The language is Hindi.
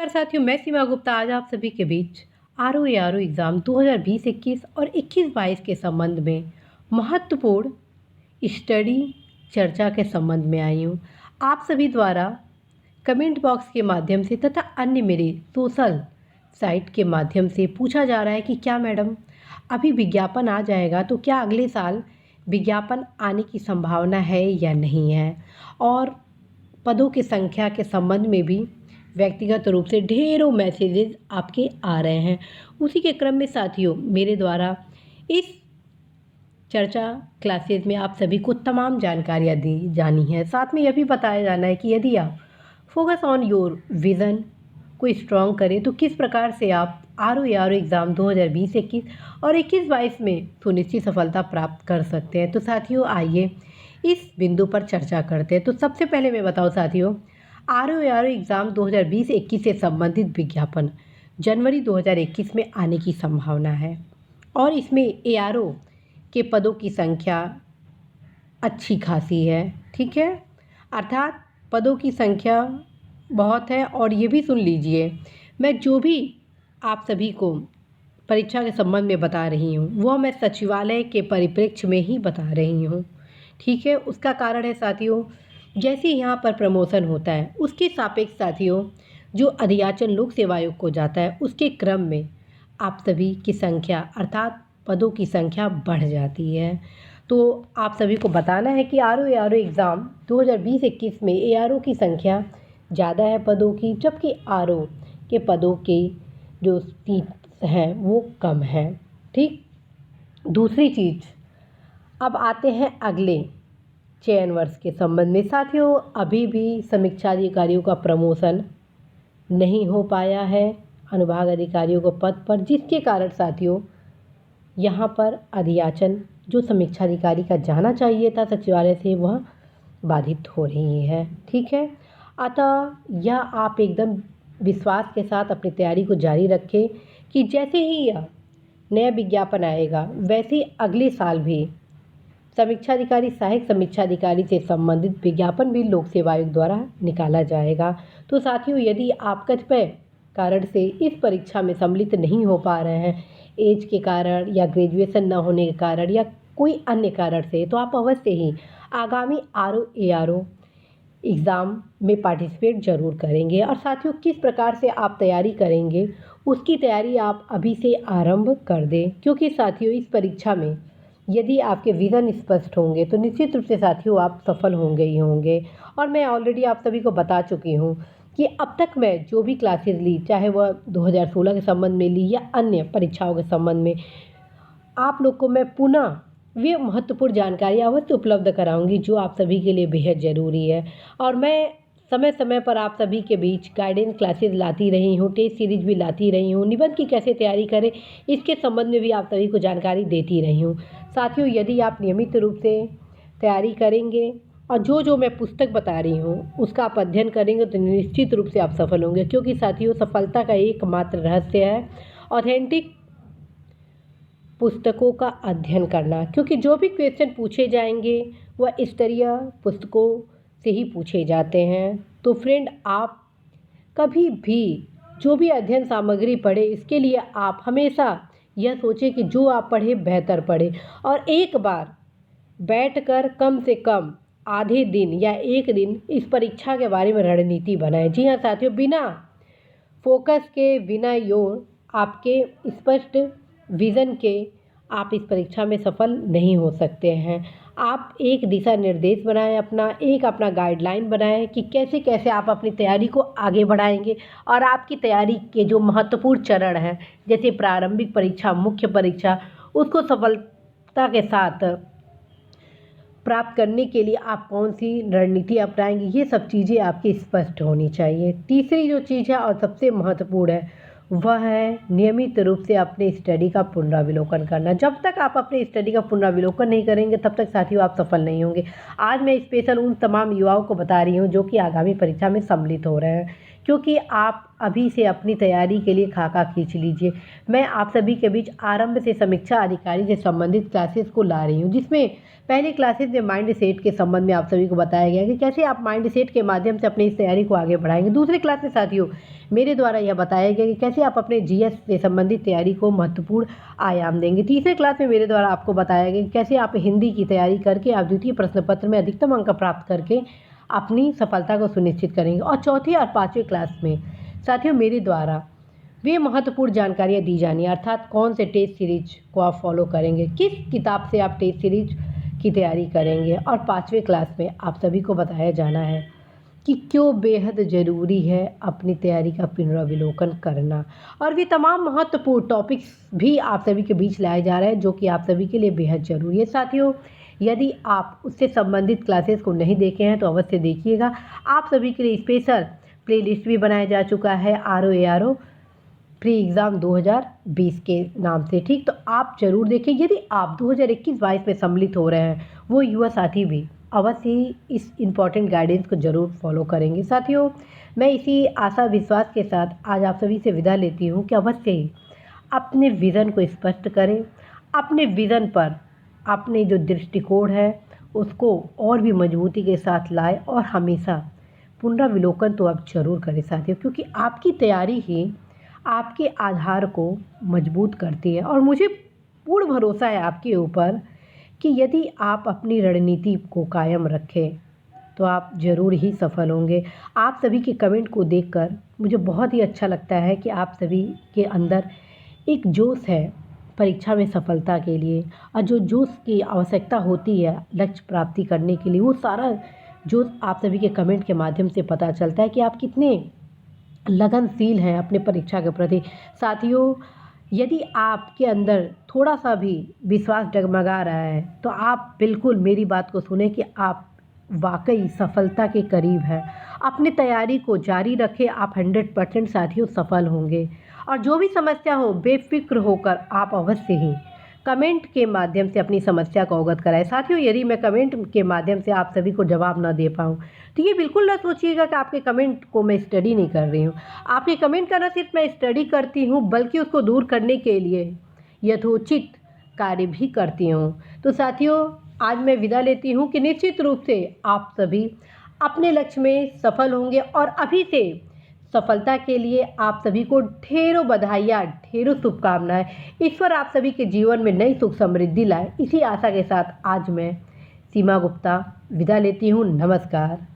नमस्कार साथियों, मैं सीमा गुप्ता आज आप सभी के बीच आरओ एआरओ एग्ज़ाम 2020-21 और 21-22 के संबंध में महत्वपूर्ण स्टडी चर्चा के संबंध में आई हूँ। आप सभी द्वारा कमेंट बॉक्स के माध्यम से तथा अन्य मेरे सोशल साइट के माध्यम से पूछा जा रहा है कि क्या मैडम अभी विज्ञापन आ जाएगा तो क्या अगले साल विज्ञापन आने की संभावना है या नहीं है, और पदों की संख्या के संबंध में भी व्यक्तिगत रूप से ढेरों मैसेजेस आपके आ रहे हैं। उसी के क्रम में साथियों, मेरे द्वारा इस चर्चा क्लासेस में आप सभी को तमाम जानकारियाँ दी जानी है। साथ में यह भी बताया जाना है कि यदि आप फोकस ऑन योर विज़न को स्ट्रॉन्ग करें तो किस प्रकार से आप आरओ एआरओ एग्ज़ाम 2020-21 और 21-22 में सुनिश्चित सफलता प्राप्त कर सकते हैं। तो साथियों, आइए इस बिंदु पर चर्चा करते हैं। तो सबसे पहले मैं बताऊं साथियों, आरओ एआरओ एग्ज़ाम 2020-21 से संबंधित विज्ञापन जनवरी 2021 में आने की संभावना है और इसमें एआरओ के पदों की संख्या अच्छी खासी है। ठीक है, अर्थात पदों की संख्या बहुत है। और ये भी सुन लीजिए, मैं जो भी आप सभी को परीक्षा के संबंध में बता रही हूँ वह मैं सचिवालय के परिप्रेक्ष्य में ही बता रही हूँ। ठीक है, उसका कारण है साथियों, जैसे यहाँ पर प्रमोशन होता है उसके सापेक्ष साथियों जो अधियाचन लोक सेवा आयोग को जाता है उसके क्रम में आप सभी की संख्या अर्थात पदों की संख्या बढ़ जाती है। तो आप सभी को बताना है कि आरओ एआरओ एग्ज़ाम 2020-21 में एआरओ की संख्या ज़्यादा है पदों की, जबकि आरओ के पदों की जो सीट्स हैं वो कम है। ठीक, दूसरी चीज़, अब आते हैं अगले चयन वर्ष के संबंध में। साथियों, अभी भी समीक्षा अधिकारियों का प्रमोशन नहीं हो पाया है अनुभाग अधिकारियों को पद पर, जिसके कारण साथियों यहाँ पर अधियाचन जो समीक्षा अधिकारी का जाना चाहिए था सचिवालय से वह बाधित हो रही है। ठीक है, अतः यह आप एकदम विश्वास के साथ अपनी तैयारी को जारी रखें कि जैसे ही यह नया विज्ञापन आएगा वैसे ही अगले साल भी समीक्षा अधिकारी सहायक समीक्षा अधिकारी से संबंधित विज्ञापन भी लोक सेवा आयोग द्वारा निकाला जाएगा। तो साथियों, यदि आप कतिपय कारण से इस परीक्षा में सम्मिलित नहीं हो पा रहे हैं, एज के कारण या ग्रेजुएशन न होने के कारण या कोई अन्य कारण से, तो आप अवश्य ही आगामी आरओ एआरओ एग्ज़ाम में पार्टिसिपेट ज़रूर करेंगे। और साथियों, किस प्रकार से आप तैयारी करेंगे उसकी तैयारी आप अभी से आरंभ कर दें, क्योंकि साथियों इस परीक्षा में यदि आपके विज़न स्पष्ट होंगे तो निश्चित रूप से साथियों आप सफल होंगे ही होंगे। और मैं ऑलरेडी आप सभी को बता चुकी हूँ कि अब तक मैं जो भी क्लासेस ली, चाहे वह 2016 के संबंध में ली या अन्य परीक्षाओं के संबंध में, आप लोग को मैं पुनः वे महत्वपूर्ण जानकारी अवश्य उपलब्ध कराऊंगी जो आप सभी के लिए बेहद ज़रूरी है। और मैं समय समय पर आप सभी के बीच गाइडेंस क्लासेस लाती रही हूँ, टेस्ट सीरीज भी लाती रही हूँ, निबंध की कैसे तैयारी करें इसके संबंध में भी आप सभी को जानकारी देती रही हूँ। साथियों, यदि आप नियमित रूप से तैयारी करेंगे और जो जो मैं पुस्तक बता रही हूँ उसका आप अध्ययन करेंगे तो निश्चित रूप से आप सफल होंगे, क्योंकि साथियों सफलता का एकमात्र रहस्य है ऑथेंटिक पुस्तकों का अध्ययन करना। क्योंकि जो भी क्वेश्चन पूछे जाएंगे वह स्तरीय पुस्तकों से ही पूछे जाते हैं। तो फ्रेंड, आप कभी भी जो भी अध्ययन सामग्री पढ़े इसके लिए आप हमेशा यह सोचें कि जो आप पढ़े बेहतर पढ़े, और एक बार बैठकर कम से कम आधे दिन या एक दिन इस परीक्षा के बारे में रणनीति बनाएं। जी हाँ साथियों, बिना फोकस के, बिना योर आपके स्पष्ट विज़न के आप इस परीक्षा में सफल नहीं हो सकते हैं। आप एक दिशा निर्देश बनाएं, अपना गाइडलाइन बनाएं कि कैसे कैसे आप अपनी तैयारी को आगे बढ़ाएंगे। और आपकी तैयारी के जो महत्वपूर्ण चरण हैं, जैसे प्रारंभिक परीक्षा, मुख्य परीक्षा, उसको सफलता के साथ प्राप्त करने के लिए आप कौन सी रणनीति अपनाएंगे, ये सब चीज़ें आपकी स्पष्ट होनी चाहिए। तीसरी जो चीज़ है और सबसे महत्वपूर्ण है वह है नियमित रूप से अपने स्टडी का पुनरावलोकन करना। जब तक आप अपने स्टडी का पुनरावलोकन नहीं करेंगे तब तक साथियों आप सफल नहीं होंगे। आज मैं स्पेशल उन तमाम युवाओं को बता रही हूँ जो कि आगामी परीक्षा में सम्मिलित हो रहे हैं, क्योंकि आप अभी से अपनी तैयारी के लिए खाका खींच लीजिए। मैं आप सभी के बीच आरंभ से समीक्षा अधिकारी से संबंधित क्लासेस को ला रही हूँ, जिसमें पहली क्लासेस में माइंड सेट के संबंध में आप सभी को बताया गया कि कैसे आप माइंड सेट के माध्यम से अपनी इस तैयारी को आगे बढ़ाएंगे। दूसरी क्लास में साथियों मेरे द्वारा यह बताया गया कि कैसे आप अपने जीएस से संबंधित तैयारी को महत्वपूर्ण आयाम देंगे। तीसरे क्लास में मेरे द्वारा आपको बताया गया कि कैसे आप हिंदी की तैयारी करके आप द्वितीय प्रश्न पत्र में अधिकतम अंक प्राप्त करके अपनी सफलता को सुनिश्चित करेंगे। और चौथी और पाँचवीं क्लास में साथियों मेरे द्वारा वे महत्वपूर्ण जानकारियाँ दी जानी है, अर्थात कौन से टेस्ट सीरीज को आप फॉलो करेंगे, किस किताब से आप टेस्ट सीरीज की तैयारी करेंगे। और पाँचवीं क्लास में आप सभी को बताया जाना है कि क्यों बेहद ज़रूरी है अपनी तैयारी का पुनरावलोकन करना। और भी तमाम महत्वपूर्ण टॉपिक्स भी आप सभी के बीच लाए जा रहे हैं जो कि आप सभी के लिए बेहद ज़रूरी है। साथियों यदि आप उससे संबंधित क्लासेस को नहीं देखे हैं तो अवश्य देखिएगा। आप सभी के लिए स्पेशल प्लेलिस्ट भी बनाया जा चुका है ROARO प्री एग्ज़ाम 2020 के नाम से, ठीक। तो आप ज़रूर देखें। यदि आप 2021-22 में सम्मिलित हो रहे हैं वो युवा साथी भी अवश्य ही इस इम्पॉर्टेंट गाइडेंस को ज़रूर फॉलो करेंगे। साथियों मैं इसी आशा विश्वास के साथ आज आप सभी से विदा लेती हूँ कि अवश्य ही अपने विज़न को स्पष्ट करें, अपने विज़न पर अपने जो दृष्टिकोण है उसको और भी मजबूती के साथ लाए और हमेशा पुनरावलोकन तो आप ज़रूर करें साथियों, क्योंकि आपकी तैयारी ही आपके आधार को मजबूत करती है। और मुझे पूर्ण भरोसा है आपके ऊपर कि यदि आप अपनी रणनीति को कायम रखें तो आप ज़रूर ही सफल होंगे। आप सभी के कमेंट को देखकर मुझे बहुत ही अच्छा लगता है कि आप सभी के अंदर एक जोश है परीक्षा में सफलता के लिए, और जो जोश की आवश्यकता होती है लक्ष्य प्राप्ति करने के लिए, वो सारा जोश आप सभी के कमेंट के माध्यम से पता चलता है कि आप कितने लगनशील हैं अपने परीक्षा के प्रति। साथियों यदि आपके अंदर थोड़ा सा भी विश्वास डगमगा रहा है तो आप बिल्कुल मेरी बात को सुने कि आप वाकई सफलता के करीब है। अपनी तैयारी को जारी रखें, आप 100% साथियों सफल होंगे। और जो भी समस्या हो बेफिक्र होकर आप अवश्य ही कमेंट के माध्यम से अपनी समस्या को अवगत कराएं। साथियों यदि मैं कमेंट के माध्यम से आप सभी को जवाब ना दे पाऊँ तो ये बिल्कुल ना सोचिएगा कि आपके कमेंट को मैं स्टडी नहीं कर रही हूँ। आपके कमेंट का ना सिर्फ मैं स्टडी करती हूँ बल्कि उसको दूर करने के लिए यथोचित कार्य भी करती हूँ। तो साथियों आज मैं विदा लेती हूँ कि निश्चित रूप से आप सभी अपने लक्ष्य में सफल होंगे। और अभी से सफलता के लिए आप सभी को ढेरों बधाइयाँ, ढेरों शुभकामनाएं। ईश्वर आप सभी के जीवन में नई सुख समृद्धि लाए। इसी आशा के साथ आज मैं सीमा गुप्ता विदा लेती हूँ। नमस्कार।